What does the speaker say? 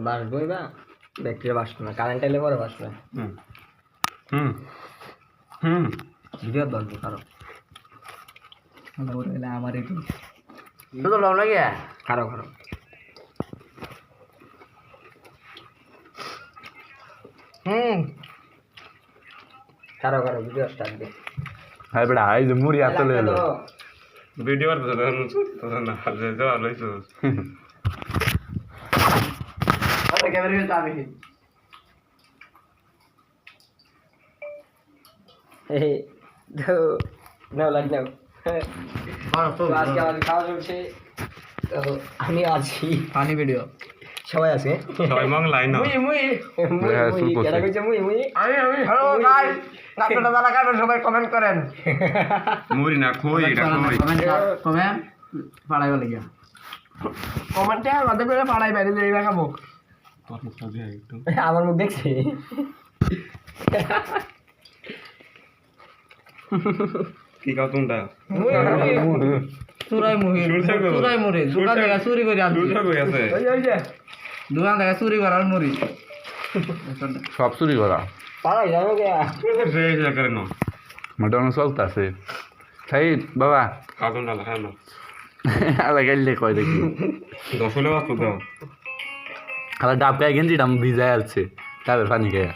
বাসবই বা ব্যাকটেরিয়া বাসবে না, কারেন্ট এলে পরে বাসবে। ভিডিও দরব কারো আমার একটু শুধু লম লাগে কারো কারো কারো কারো ভিডিও স্টার্ট দে। হ্যাঁ বেটা এই যে মুড়ি হাতে লয়ে এলো ভিডিও আর তোরা না হালে যাও লইছো আরে ক্যামেরা নিয়ে যাবি এই তো নাও লাগ নাও আজকে আমাদের খাওয়া চলছে। আমি আছি ফানি ভিডিও, সবাই আছে সবাই মং লাইন না কেডা কইছে মুই আমি হ্যালো গাইস আপনারা যারা খাবেন সবাই কমেন্ট করেন। মুড়ি না খই এটা খই কমেন্ট পাড়াই বলে গিয়া কমেন্টে আমাদের করে পাড়াই বাইরে যাই খাবো। তোর মুখ দিয়ে একটু আমার মুখ দেখছি কি কাও তোমরা চুরাই মুহি চুরাই মুড়ি দোকান থেকে চুরি করে আনছি। দুটো কই আছে ওই যে দোকান থেকে চুরি করার মুড়ি সব চুরি করা পাড়াই যাবো কে রে যা করে না মোটামুটি চলতেছে। খাই বাবা কাও তোমরা খাও না আলা গাইলে কয় দেখি দশলে বাস তো আলা ডাব খাই গেঞ্জি ডাম ভিজায় আছে তারপর পানি খাই